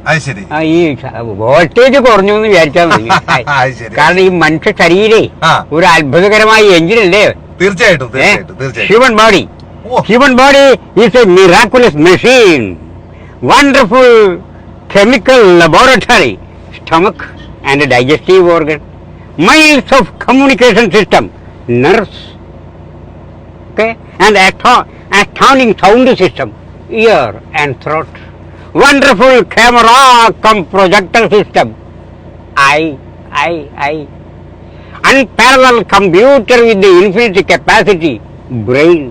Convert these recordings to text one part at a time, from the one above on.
ഈ വോൾട്ടേജ് കുറഞ്ഞു എന്ന് വിചാരിച്ചാൽ മതി. കാരണം ഈ മനുഷ്യ ശരീരേ ഒരു അത്ഭുതകരമായ എഞ്ചിനല്ലേ. തീർച്ചയായിട്ടും. Human body is a miraculous machine, wonderful chemical laboratory, stomach and digestive organ, miles of communication system, nerves, okay, and astounding sound system, ear and throat, wonderful camera cum projector system, eye, unparalleled computer with the infinite capacity, brain,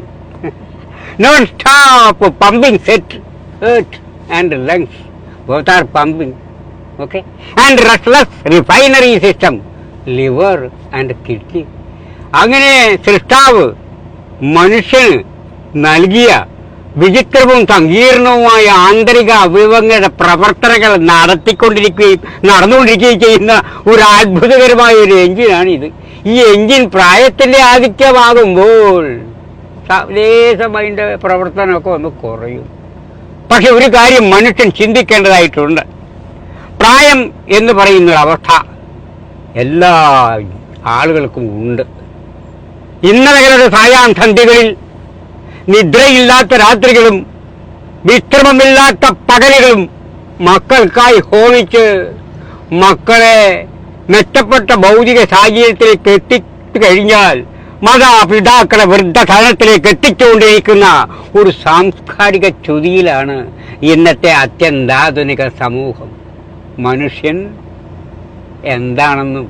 non-stop pumping set, heart and lungs, both are pumping, okay, and restless refinery system, liver and kidney. അങ്ങനെ സൃഷ്ടാവ് മനുഷ്യന് നൽകിയ വിചിത്രവും സങ്കീർണവുമായ ആന്തരിക അവയവങ്ങളുടെ പ്രവർത്തനങ്ങൾ നടന്നുകൊണ്ടിരിക്കുകയും ചെയ്യുന്ന ഒരു അത്ഭുതകരമായ ഒരു എഞ്ചിനാണിത്. ഈ എഞ്ചിൻ പ്രായത്തിന്റെ ആധിക്യമാകുമ്പോൾ ലേശം അതിൻ്റെ പ്രവർത്തനമൊക്കെ ഒന്ന് കുറയും. പക്ഷെ ഒരു കാര്യം മനുഷ്യൻ ചിന്തിക്കേണ്ടതായിട്ടുണ്ട്. പ്രായം എന്ന് പറയുന്ന അവസ്ഥ എല്ലാ ആളുകൾക്കും ഉണ്ട്. ഇന്നലകളുടെ സായാഹ്നസന്ധ്യകളിൽ നിദ്രയില്ലാത്ത രാത്രികളും വിശ്രമമില്ലാത്ത പകലുകളും മക്കൾക്കായി ഹോമിച്ച് മക്കളെ മെച്ചപ്പെട്ട ഭൗതിക സാഹചര്യത്തിലേക്ക് എത്തിച്ചു കഴിഞ്ഞാൽ മാതാപിതാക്കളെ വൃദ്ധസദനത്തിലേക്ക് എത്തിച്ചുകൊണ്ടിരിക്കുന്ന ഒരു സാംസ്കാരിക ചുതിയിലാണ് ഇന്നത്തെ അത്യന്താധുനിക സമൂഹം. മനുഷ്യൻ എന്താണെന്നും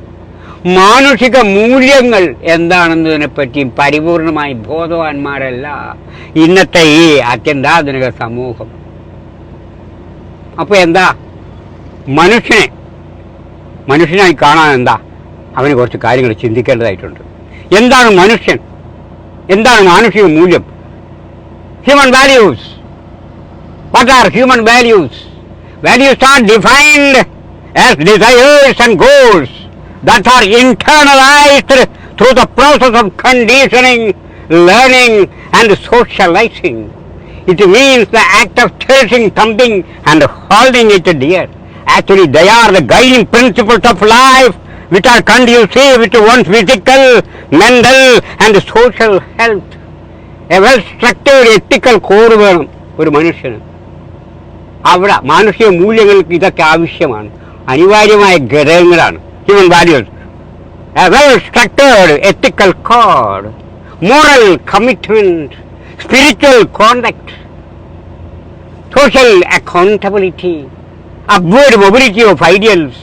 മാനുഷിക മൂല്യങ്ങൾ എന്താണെന്നതിനെപ്പറ്റിയും പരിപൂർണമായി ബോധവാന്മാരല്ല ഇന്നത്തെ ഈ അത്യന്താധുനിക സമൂഹം. അപ്പോൾ എന്താ മനുഷ്യനായി കാണാൻ എന്താ അവന് കുറച്ച് കാര്യങ്ങൾ ചിന്തിക്കേണ്ടതായിട്ടുണ്ട്. എന്താണ് മനുഷ്യൻ? എന്താണ് മാനുഷിക മൂല്യം? Human values. What are human values? Values are defined as desires and goals that are internalized through the process of conditioning, learning and socializing. It means the act of cherishing something and holding it dear. Actually, they are the guiding principles of life which are conducive to one's physical, mental and social health. A well-structured ethical code വേണം ഒരു മനുഷ്യന്. അവിടെ മാനുഷിക മൂല്യങ്ങൾക്ക് ഇതൊക്കെ ആവശ്യമാണ്, അനിവാര്യമായ ഘടകങ്ങളാണ്. Human values, a well-structured ethical code, moral commitment, spiritual conduct, social accountability, upward mobility of ideals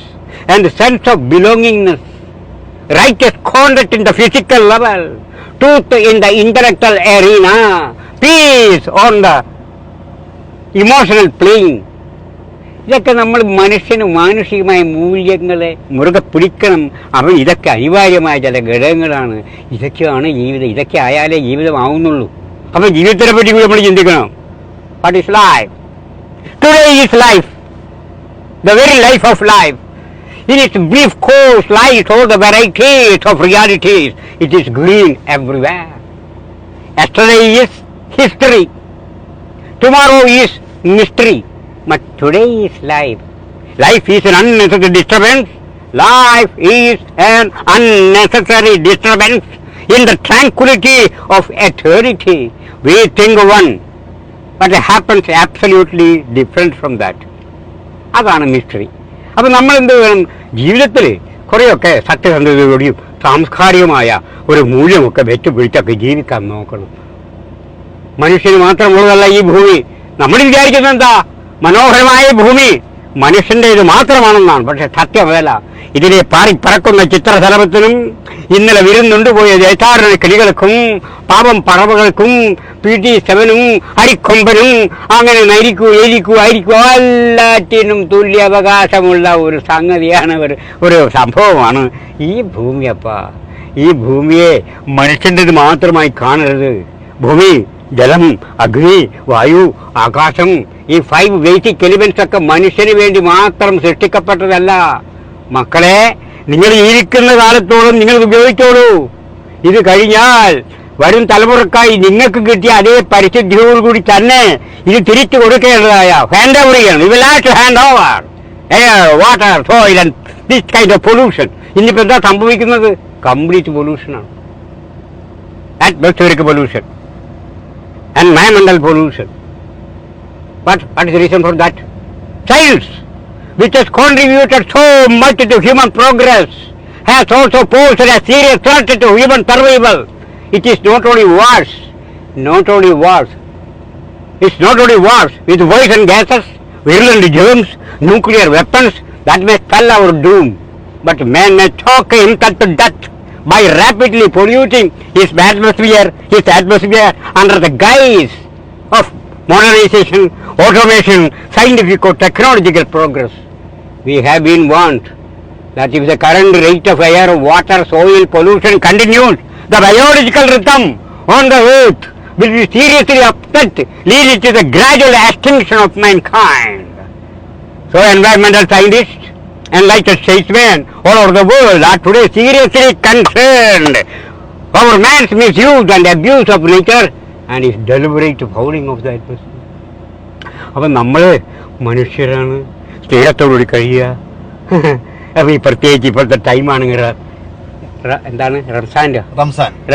and sense of belongingness, righteous conduct in the physical level, truth in the intellectual arena, peace on the emotional plane. ഇതൊക്കെ നമ്മൾ മനുഷ്യന് മാനുഷികമായ മൂല്യങ്ങളെ മുറുകെ പിടിക്കണം. അവൻ ഇതൊക്കെ അനിവാര്യമായ ചില ഘടകങ്ങളാണ്. ഇതൊക്കെയാണ് ജീവിതം. ഇതൊക്കെ ആയാലേ ജീവിതമാവുന്നുള്ളൂ. അപ്പം ജീവിതത്തിനെ പറ്റി കൂടി നമ്മൾ ചിന്തിക്കണം. What is life? Today is life, the very life of life. In its brief course lies all the varieties of realities. It is green everywhere. Yesterday is history. Tomorrow is mystery. But today is life. Life is an unnecessary disturbance. Life is an unnecessary disturbance in the tranquility of eternity. We think one, but it happens absolutely different from that. അതാണ് mystery. അപ്പം നമ്മൾ എന്ത് വേണം? ജീവിതത്തിൽ കുറേയൊക്കെ സത്യസന്ധതയോടെയും സാംസ്കാരികമായ ഒരു മൂല്യമൊക്കെ വെച്ചുപിടിച്ചൊക്കെ ജീവിക്കാൻ നോക്കണം. മനുഷ്യന് മാത്രമുള്ളതല്ല ഈ ഭൂമി. നമ്മൾ വിചാരിക്കുന്നത് എന്താ? മനോഹരമായ ഭൂമി മനുഷ്യൻ്റേത് മാത്രമാണെന്നാണ്. പക്ഷെ സത്യം അതല്ല. ഇതിലെ പറക്കുന്ന ചിത്രശലഭത്തിനും ഇന്നലെ വിരുന്നുണ്ടുപോയ ദേശാടന കിളികൾക്കും പാപം പറവകൾക്കും PT7-നും അരിക്കൊമ്പനും അങ്ങനെ നരിക്കൂ എലിക്കൂ അരിക്കൂ എല്ലാറ്റിനും തുല്യാവകാശമുള്ള ഒരു സംഗതിയാണ്, ഒരു സംഭവമാണ് ഈ ഭൂമി. ഈ ഭൂമിയെ മനുഷ്യൻ്റേത് മാത്രമായി കാണരുത്. ഭൂമി, ജലം, അഗ്നി, വായു, ആകാശം, ഈ 5 ബേസിക് എലിമെന്റ്സ് ഒക്കെ മനുഷ്യന് വേണ്ടി മാത്രം സൃഷ്ടിക്കപ്പെട്ടതല്ല. മക്കളെ, നിങ്ങൾ ഇരിക്കുന്ന കാലത്തോളം നിങ്ങൾ ഉപയോഗിച്ചോളൂ. ഇത് കഴിഞ്ഞാൽ വരും തലമുറക്കായി നിങ്ങൾക്ക് കിട്ടിയ അതേ പരിശുദ്ധിയോടുകൂടി തന്നെ ഇത് തിരിച്ചു കൊടുക്കേണ്ടതായ ഹാൻഡ് ഓവർ ചെയ്യണം. You will have to hand over. Air, water, soil and this kind of pollution. ഇന്നിപ്പോൾ എന്താ സംഭവിക്കുന്നത്? കംപ്ലീറ്റ് പൊല്യൂഷനാണ്. Atmospheric pollution, environmental pollution. What is the reason for that? Science, which has contributed so much to human progress, has also posed a serious threat to human survival. It is not only wars it's not only wars with poison gases, virulent germs, nuclear weapons that may spell our doom, but man may choke himself to death by rapidly polluting his atmosphere under the guise of modernization, automation, scientific or technological progress. We have been warned that if the current rate of air, water, soil pollution continues, the biological rhythm on the earth will be seriously upset, leading to the gradual extinction of mankind. So environmental scientists, enlightened statesmen all over the world are today seriously concerned over man's misuse and abuse of nature and his deliberate fouling of the atmosphere. അപ്പം നമ്മൾ മനുഷ്യരാണ്, സ്നേഹത്തോടുകൂടി കഴിയുക. അപ്പോൾ ഈ പ്രത്യേകിച്ച് ഇപ്പോഴത്തെ ടൈമാണെങ്കിൽ എന്താണ്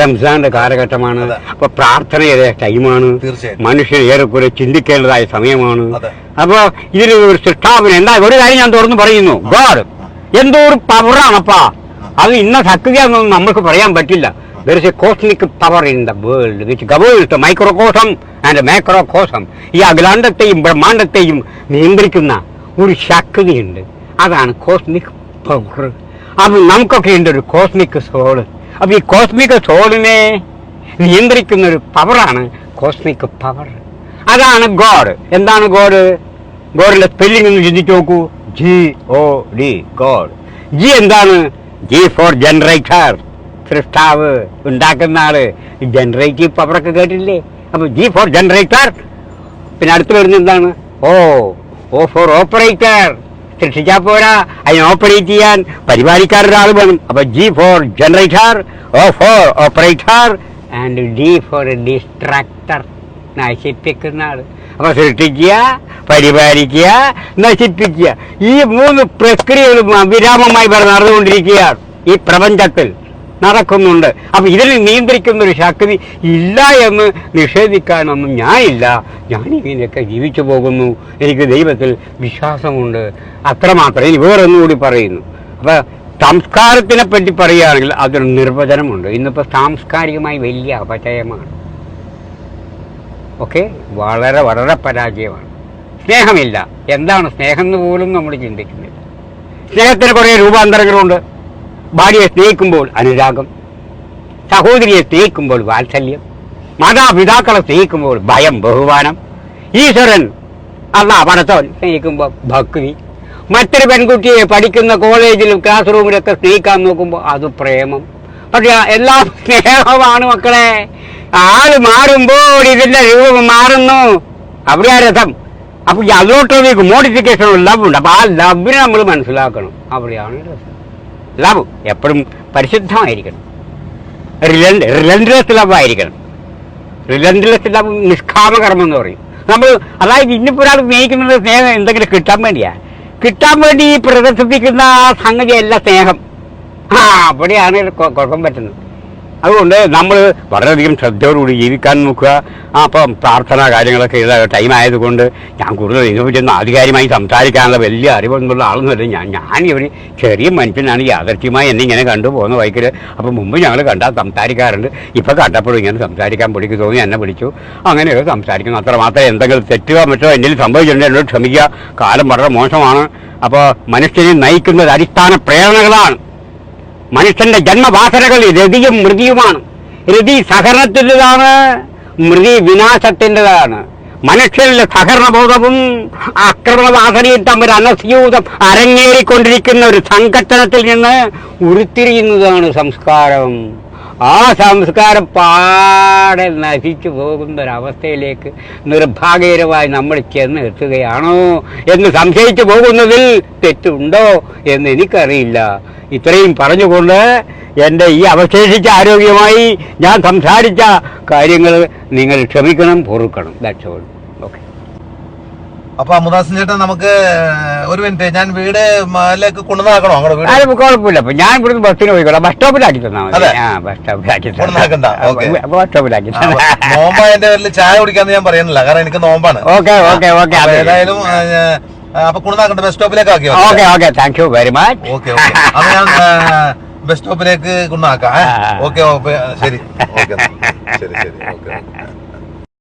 റംസാന്റെ കാലഘട്ടമാണ്. അപ്പൊ പ്രാർത്ഥനയുടെ ടൈമാണ്. മനുഷ്യൻ ഏറെക്കുറെ ചിന്തിക്കേണ്ടതായ സമയമാണ്. അപ്പൊ ഇതിന് ഒരു സൃഷ്ടാവിന് എന്താ ഒരു കാര്യം ഞാൻ തുറന്ന് പറയുന്നു. ഗോഡ് എന്തോ ഒരു പവറാണപ്പാ. അത് ഇന്ന ശക്തിയാണെന്നൊന്നും നമ്മൾക്ക് പറയാൻ പറ്റില്ല. There is a cosmic power in the world which governs the microcosm and macrocosm. ഈ അഖിലാണ്ടത്തെയും ബ്രഹ്മാണ്ടത്തെയും നിയന്ത്രിക്കുന്ന ഒരു ശക്തിയുണ്ട്. അതാണ് കോസ്മിക് പവർ. അപ്പൊ നമുക്കൊക്കെ ഉണ്ട് ഒരു കോസ്മിക് സോള്. അപ്പൊ ഈ കോസ്മിക് സോളിനെ നിയന്ത്രിക്കുന്ന ഒരു പവറാണ് കോസ്മിക് പവർ. അതാണ് ഗോഡ്. എന്താണ് ഗോഡ്? ഗോഡിന്റെ സ്പെല്ലിംഗ് ഒന്ന് ചിന്തിച്ചു നോക്കൂ. GOD, God. ജി എന്താണ്? ജി ഫോർ ജനറേറ്റർ, സൃഷ്ടാവ്, ഉണ്ടാക്കുന്ന ആള്. ജനറേറ്റീവ് പവറൊക്കെ കേട്ടില്ലേ? അപ്പൊ ജി ഫോർ ജനറേറ്റർ. പിന്നെ അടുത്ത് വരുന്നത് എന്താണ്? ഓ ഫോർ ഓപ്പറേറ്റർ. സൃഷ്ടിച്ചാൽ പോരാ, അതിനെ ഓപ്പറേറ്റ് ചെയ്യാൻ പരിപാലിക്കാൻ ഒരാൾ വേണം. അപ്പൊ G for generator, O for operator and D for destructor, നശിപ്പിക്കുന്ന ആള്. അപ്പൊ സൃഷ്ടിക്കുക, പരിപാലിക്കുക, നശിപ്പിക്കുക, ഈ 3 പ്രക്രിയകളും അവിരാമമായി നടന്നുകൊണ്ടിരിക്കുകയാണ് ഈ പ്രപഞ്ചത്തിൽ നടക്കുന്നുണ്ട്. അപ്പൊ ഇതിനെ നിയന്ത്രിക്കുന്ന ഒരു ശക്തി ഇല്ല എന്ന് നിഷേധിക്കാനൊന്നും ഞാനില്ല. ഞാനിങ്ങനെയൊക്കെ ജീവിച്ചു പോകുന്നു. എനിക്ക് ദൈവത്തിൽ വിശ്വാസമുണ്ട്, അത്രമാത്രം. ഇനി വേറൊന്നുകൂടി പറയുന്നു. അപ്പൊ സംസ്കാരത്തിനെ പറ്റി പറയുകയാണെങ്കിൽ അതൊരു നിർവചനമുണ്ട്. ഇന്നിപ്പോൾ സാംസ്കാരികമായി വലിയ അപചയമാണ്. ഓക്കെ, വളരെ വളരെ പരാജയമാണ്. സ്നേഹമില്ല. എന്താണ് സ്നേഹം എന്ന് പോലും നമ്മൾ ചിന്തിക്കുന്നില്ല. സ്നേഹത്തിന് കുറേ രൂപാന്തരങ്ങളുണ്ട്. ഭാര്യയെ സ്നേഹിക്കുമ്പോൾ അനുരാഗം, സഹോദരിയെ സ്നേഹിക്കുമ്പോൾ വാത്സല്യം, മാതാപിതാക്കളെ സ്നേഹിക്കുമ്പോൾ ഭയം, ബഹുമാനം, ഈശ്വരൻ അല്ലാ പടത്തോൻ സ്നേഹിക്കുമ്പോൾ ഭക്തി, മറ്റൊരു പെൺകുട്ടിയെ പഠിക്കുന്ന കോളേജിലും ക്ലാസ് റൂമിലൊക്കെ സ്നേഹിക്കാൻ നോക്കുമ്പോൾ അത് പ്രേമം. പക്ഷെ എല്ലാം സ്നേഹമാണ് മക്കളെ. ആള് മാറുമ്പോൾ ഇതിന്റെ രൂപം മാറുന്നു. അവിടെയാ രസം. അപ്പൊ അതിലോട്ടൊരു മോഡിഫിക്കേഷൻ ലവ് ഉണ്ട്. അപ്പൊ ആ ലവിനെ നമ്മൾ മനസ്സിലാക്കണം. അവിടെയാണ് രസം. ലവ് എപ്പോഴും പരിശുദ്ധമായിരിക്കണം. റിലൻഡ്ലെസ് ലവ് ആയിരിക്കണം. റിലൻഡ്ലെസ് ലവ് നിഷ്കാമകർമ്മം എന്ന് പറയും നമ്മൾ. അതായത് ഇന്നിപ്പോൾ ഒരാൾ സ്നേഹിക്കുന്നത് സ്നേഹം എന്തെങ്കിലും കിട്ടാൻ വേണ്ടിയാ. കിട്ടാൻ വേണ്ടി പ്രദർശിപ്പിക്കുന്ന ആ സംഗതിയല്ല സ്നേഹം. അവിടെയാണ് കുഴപ്പം പറ്റുന്നത്. അതുകൊണ്ട് നമ്മൾ വളരെയധികം ശ്രദ്ധയോടുകൂടി ജീവിക്കാൻ നോക്കുക. അപ്പം പ്രാർത്ഥന കാര്യങ്ങളൊക്കെ ടൈം ആയതുകൊണ്ട് ഞാൻ കൂടുതൽ ഇതിനെപ്പറ്റി ആധികാരികമായി സംസാരിക്കാനുള്ള വലിയ അറിവൊന്നുള്ള ആളൊന്നുമല്ല. ഞാനിവർ ചെറിയ മനുഷ്യനാണ്. യാദർച്ഛ്യമായി എന്നെ ഇങ്ങനെ കണ്ടുപോകുന്ന വൈക്കിൽ. അപ്പം മുമ്പ് ഞങ്ങൾ കണ്ടാൽ സംസാരിക്കാറുണ്ട്. ഇപ്പം കണ്ടപ്പോഴും ഇങ്ങനെ സംസാരിക്കാൻ പിടിക്ക് തോന്നി എന്നെ വിളിച്ചു. അങ്ങനെയൊക്കെ സംസാരിക്കുന്നു. അത്രമാത്രം എന്തെങ്കിലും തെറ്റുക മറ്റോ എന്തെങ്കിലും സംഭവിച്ചിട്ടുണ്ടെങ്കിൽ എന്നോട് ക്ഷമിക്കുക. കാലം വളരെ മോശമാണ്. അപ്പോൾ മനുഷ്യനെ നയിക്കുന്നത് അടിസ്ഥാന പ്രേരണകളാണ്. മനുഷ്യന്റെ ജന്മവാസനകൾ രതിയും മൃതിയുമാണ്. രതി സഹകരണത്തിൻ്റെതാണ്, മൃതി വിനാശത്തിൻ്റെതാണ്. മനുഷ്യരിലെ സഹകരണബോധവും ആക്രമണവാസനയും തമ്മിൽ അനസ്യൂതം അരങ്ങേറിക്കൊണ്ടിരിക്കുന്ന ഒരു സംഘട്ടനത്തിൽ നിന്ന് ഉരുത്തിരിയുന്നതാണ് സംസ്കാരം. ആ സംസ്കാരം പാടെ നശിച്ചു പോകുന്ന ഒരവസ്ഥയിലേക്ക് നിർഭാഗ്യകരമായി നമ്മൾ ചെന്ന് എത്തുകയാണോ എന്ന് സംശയിച്ചു പോകുന്നതിൽ തെറ്റുണ്ടോ എന്ന് എനിക്കറിയില്ല. ഇത്രയും പറഞ്ഞുകൊണ്ട് എൻ്റെ ഈ അവശേഷിച്ച ആരോഗ്യമായി ഞാൻ സംസാരിച്ച കാര്യങ്ങൾ നിങ്ങൾ ക്ഷമിക്കണം, പൊറുക്കണം. That's all. ഓക്കെ. അപ്പൊ അമുദാസൻ ചേട്ടൻ നമുക്ക് ഒരു മിനിറ്റ്, ഞാൻ വീടിലേക്ക് കൊണ്ടുവന്നാക്കണോ? അങ്ങോട്ട് വീട് കുഴപ്പമില്ല. അപ്പൊ ഞാൻ ഇവിടുന്ന് ബസ്സിന് പോയിക്കോളാം. ബസ് സ്റ്റോപ്പിലാക്കി തന്നാ മതി. ബസ് സ്റ്റോപ്പിലാക്കി കൊണ്ടുവന്നാക്കണ്ട. ബസ് സ്റ്റോപ്പിലാക്കി. നോമ്പായതിന്റെ പേരിൽ ചായ കുടിക്കാന്ന് ഞാൻ പറയുന്നില്ല, കാരണം എനിക്ക് നോമ്പാണ്. Okay okay okay. ഏതായാലും അപ്പൊ കൊണ്ടുവന്നാക്കണ്ട, ബസ് സ്റ്റോപ്പിലേക്ക് ആക്കി. Okay okay, thank you very much. Okay okay, അത് ഞാൻ ബസ് സ്റ്റോപ്പിലേക്ക് കൊണ്ടുവന്നാക്കാം. ഓക്കെ ഓക്കെ, ശരി. ഓക്കെ, ശരി ശരി, ഓക്കെ.